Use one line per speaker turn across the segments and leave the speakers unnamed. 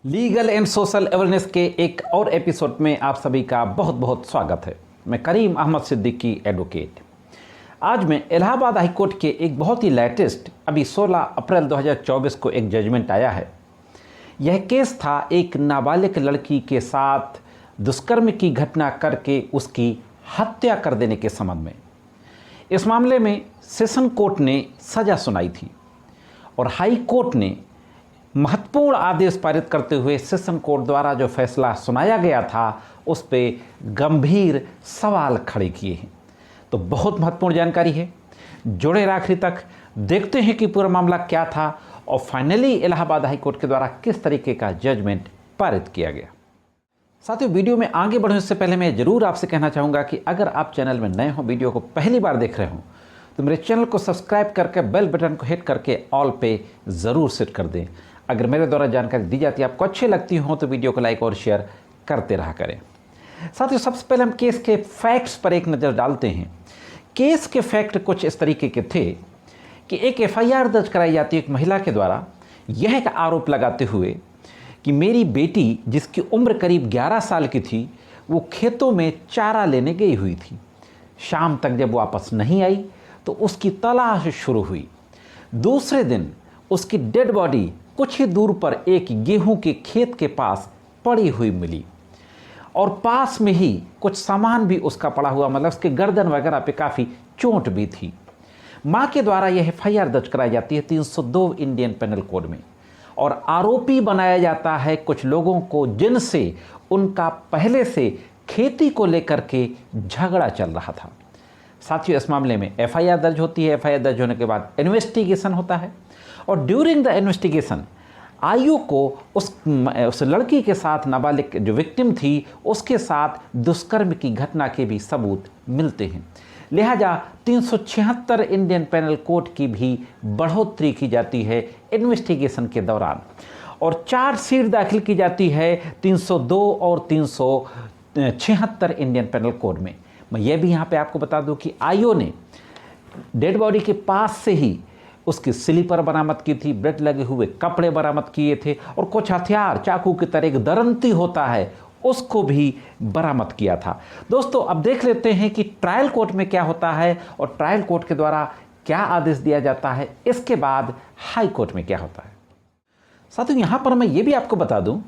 Legal and social awareness के एक और एपिसोड में आप सभी का बहुत बहुत स्वागत है। मैं करीम अहमद सिद्दीकी एडवोकेट। आज मैं इलाहाबाद हाई कोर्ट के एक बहुत ही लेटेस्ट अभी 16 अप्रैल 2024 को एक जजमेंट आया है। यह केस था एक नाबालिग लड़की के साथ दुष्कर्म की घटना करके उसकी हत्या कर देने के संबंध में। इस मामले में सेशन कोर्ट ने सज़ा सुनाई थी और हाई कोर्ट ने महत्वपूर्ण आदेश पारित करते हुए सेशन कोर्ट द्वारा जो फैसला सुनाया गया था उस पर गंभीर सवाल खड़े किए हैं। तो बहुत महत्वपूर्ण जानकारी है, जुड़े आखिरी तक, देखते हैं कि पूरा मामला क्या था और फाइनली इलाहाबाद हाई कोर्ट के द्वारा किस तरीके का जजमेंट पारित किया गया। साथियों, वीडियो में आगे बढ़ने से पहले मैं ज़रूर आपसे कहना चाहूँगा कि अगर आप चैनल में नए हो, वीडियो को पहली बार देख रहे हो, तो मेरे चैनल को सब्सक्राइब करके बेल बटन को हिट करके ऑल पे ज़रूर सेट कर दें। अगर मेरे द्वारा जानकारी दी जाती है आपको अच्छी लगती हो तो वीडियो को लाइक और शेयर करते रहा करें। साथियों, सबसे पहले हम केस के फैक्ट्स पर एक नज़र डालते हैं। केस के फैक्ट कुछ इस तरीके के थे कि एक एफआईआर दर्ज कराई जाती है एक महिला के द्वारा, यह एक आरोप लगाते हुए कि मेरी बेटी जिसकी उम्र करीब 11 साल की थी वो खेतों में चारा लेने गई हुई थी। शाम तक जब वापस नहीं आई तो उसकी तलाश शुरू हुई। दूसरे दिन उसकी डेड बॉडी कुछ ही दूर पर एक गेहूं के खेत के पास पड़ी हुई मिली और पास में ही कुछ सामान भी उसका पड़ा हुआ, मतलब उसके गर्दन वगैरह पे काफ़ी चोट भी थी। मां के द्वारा यह एफआईआर दर्ज कराई जाती है 302 इंडियन पेनल कोड में और आरोपी बनाया जाता है कुछ लोगों को जिनसे उनका पहले से खेती को लेकर के झगड़ा चल रहा था। साथियों, इस मामले में एफआईआर दर्ज होती है। एफआईआर दर्ज होने के बाद इन्वेस्टिगेशन होता है और ड्यूरिंग द इन्वेस्टिगेशन आयु को उस लड़की के साथ, नाबालिग जो विक्टिम थी उसके साथ दुष्कर्म की घटना के भी सबूत मिलते हैं। लिहाजा 376 इंडियन पेनल कोड की भी बढ़ोतरी की जाती है इन्वेस्टिगेशन के दौरान और चार्जशीट दाखिल की जाती है 302 और 376 इंडियन पेनल कोड में। मैं ये भी यहाँ पे आपको बता दूं कि आईओ ने डेड बॉडी के पास से ही उसकी स्लीपर बरामद की थी, ब्लड लगे हुए कपड़े बरामद किए थे और कुछ हथियार, चाकू की तरह एक दरंती होता है उसको भी बरामद किया था। दोस्तों, अब देख लेते हैं कि ट्रायल कोर्ट में क्या होता है और ट्रायल कोर्ट के द्वारा क्या आदेश दिया जाता है, इसके बाद हाई कोर्ट में क्या होता है। साथियों, यहाँ पर मैं ये भी आपको बता दूँ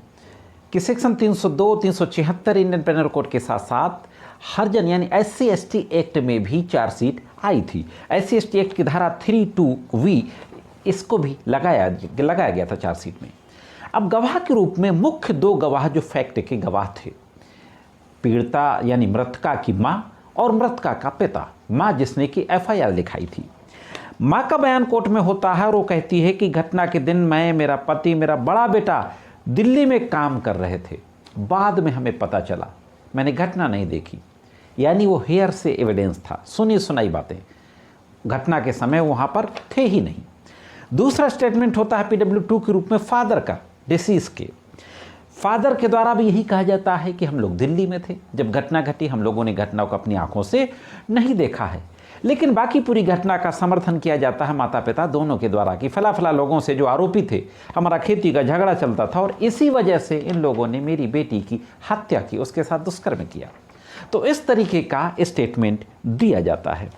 कि सेक्शन 302, 376 इंडियन पेनल कोड के साथ साथ हरिजन यानी SC/ST एक्ट में भी चार्जशीट आई थी। SC/ST एक्ट की धारा 32V इसको भी लगाया गया था चार्जशीट में। अब गवाह के रूप में मुख्य दो गवाह जो फैक्ट के गवाह थे, पीड़िता यानी मृतका की माँ और मृतका का पिता, माँ जिसने की एफआईआर लिखाई थी। माँ का बयान कोर्ट में होता है और वो कहती है कि घटना के दिन मैं, मेरा पति, मेरा बड़ा बेटा दिल्ली में काम कर रहे थे। बाद में हमें पता चला, मैंने घटना नहीं देखी, यानी वो हेयर से एविडेंस था, सुनी सुनाई बातें, घटना के समय वहाँ पर थे ही नहीं। दूसरा स्टेटमेंट होता है PW2 के रूप में फादर का, डिसीज के फादर के द्वारा भी यही कहा जाता है कि हम लोग दिल्ली में थे जब घटना घटी, हम लोगों ने घटना को अपनी आंखों से नहीं देखा है। लेकिन बाकी पूरी घटना का समर्थन किया जाता है माता पिता दोनों के द्वारा कि फला फला लोगों से जो आरोपी थे, हमारा खेती का झगड़ा चलता था और इसी वजह से इन लोगों ने मेरी बेटी की हत्या की, उसके साथ दुष्कर्म किया। तो इस तरीके का स्टेटमेंट दिया जाता है।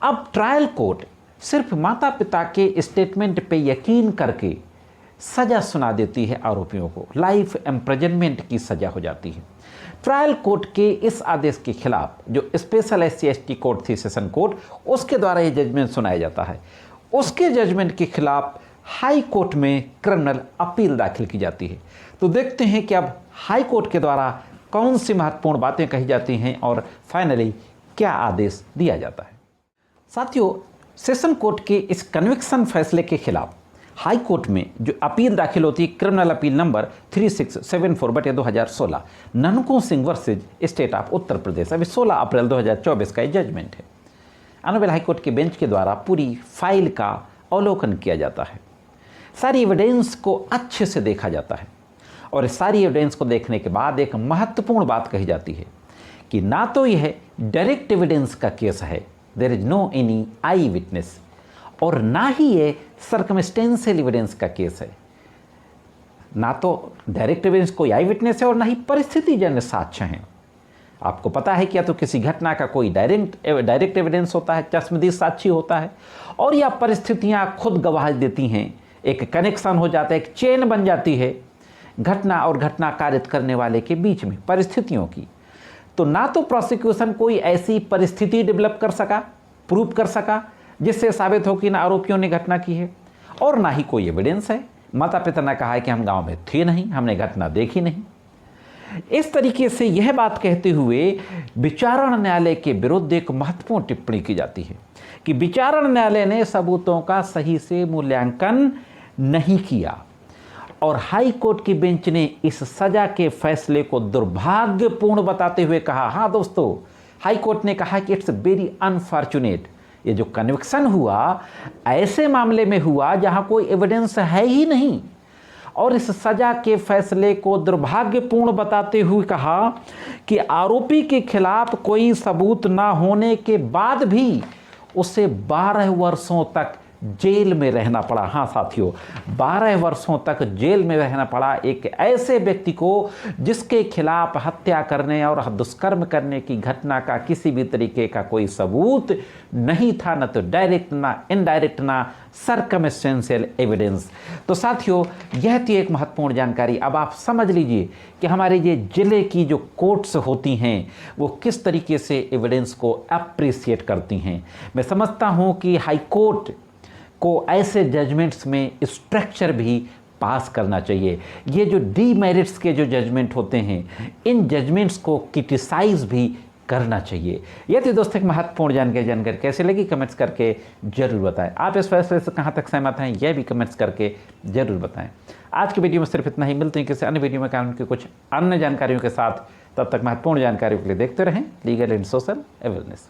अब ट्रायल कोर्ट सिर्फ माता पिता के स्टेटमेंट पे यकीन करके सज़ा सुना देती है आरोपियों को, लाइफ इम्प्रिजनमेंट की सज़ा हो जाती है। ट्रायल कोर्ट के इस आदेश के खिलाफ जो स्पेशल SC/ST कोर्ट थी, सेशन कोर्ट, उसके द्वारा ये जजमेंट सुनाया जाता है। उसके जजमेंट के खिलाफ हाई कोर्ट में क्रिमिनल अपील दाखिल की जाती है। तो देखते हैं कि अब हाई कोर्ट के द्वारा कौन सी महत्वपूर्ण बातें कही जाती हैं और फाइनली क्या आदेश दिया जाता है। साथियों, सेशन कोर्ट के इस कन्विक्शन फैसले के खिलाफ हाई कोर्ट में जो अपील दाखिल होती है, criminal appeal number 3674/2016, Nanku Singh versus state of Uttar Pradesh, अभी 16 अप्रैल 2024 का ये जजमेंट है। ऑनरेबल हाई कोर्ट के बेंच के द्वारा पूरी फाइल का अवलोकन किया जाता है, सारी एविडेंस को अच्छे से देखा जाता है और इस सारी एविडेंस को देखने के बाद एक महत्वपूर्ण बात कही जाती है कि ना तो यह डायरेक्ट एविडेंस का केस है, there is no any eye witness, और ना ही ये सर्कमस्टेंशियल एविडेंस का केस है। ना तो डायरेक्ट एविडेंस कोई आई विटनेस है और ना ही परिस्थितिजन्य साक्ष्य हैं। आपको पता है कि या तो किसी घटना का कोई डायरेक्ट एविडेंस होता है, चश्मदीद साक्षी होता है, और या परिस्थितियां खुद गवाह देती हैं, एक कनेक्शन हो जाता है, एक चेन बन जाती है घटना और घटना कारित करने वाले के बीच में परिस्थितियों की। तो ना तो प्रोसिक्यूशन कोई ऐसी परिस्थिति डेवलप कर सका, प्रूव कर सका जिससे साबित हो कि ना आरोपियों ने घटना की है, और ना ही कोई एविडेंस है। माता पिता ने कहा है कि हम गांव में थे नहीं, हमने घटना देखी नहीं। इस तरीके से यह बात कहते हुए विचारण न्यायालय के विरुद्ध एक महत्वपूर्ण टिप्पणी की जाती है कि विचारण न्यायालय ने सबूतों का सही से मूल्यांकन नहीं किया, और हाई कोर्ट की बेंच ने इस सजा के फैसले को दुर्भाग्यपूर्ण बताते हुए कहा, हाँ दोस्तों, हाई कोर्ट ने कहा कि इट्स वेरी अनफॉर्चुनेट, ये जो कन्विक्शन हुआ ऐसे मामले में हुआ जहां कोई एविडेंस है ही नहीं, और इस सजा के फैसले को दुर्भाग्यपूर्ण बताते हुए कहा कि आरोपी के खिलाफ कोई सबूत ना होने के बाद भी उसे 12 वर्षों तक जेल में रहना पड़ा। हाँ साथियों, 12 वर्षों तक जेल में रहना पड़ा एक ऐसे व्यक्ति को जिसके खिलाफ हत्या करने और दुष्कर्म करने की घटना का किसी भी तरीके का कोई सबूत नहीं था, न तो डायरेक्ट ना इनडायरेक्ट ना सर्कमस्टेंशियल एविडेंस। तो साथियों, यह थी एक महत्वपूर्ण जानकारी। अब आप समझ लीजिए कि हमारे ये जिले की जो कोर्ट्स होती हैं वो किस तरीके से एविडेंस को अप्रिशिएट करती हैं। मैं समझता हूँ कि हाई कोर्ट को ऐसे जजमेंट्स में स्ट्रक्चर भी पास करना चाहिए। ये जो डीमेरिट्स के जो जजमेंट होते हैं, इन जजमेंट्स को क्रिटिसाइज भी करना चाहिए। ये थी दोस्तों एक महत्वपूर्ण जानकारी कैसे लगी कमेंट्स करके जरूर बताएं। आप इस फैसले से कहाँ तक सहमत हैं यह भी कमेंट्स करके जरूर बताएं। आज की वीडियो में सिर्फ इतना ही, मिलते हैं किसी अन्य वीडियो में कानून की कुछ अन्य जानकारियों के साथ। तब तक महत्वपूर्ण जानकारियों के लिए देखते रहें लीगल एंड सोशल अवेयरनेस।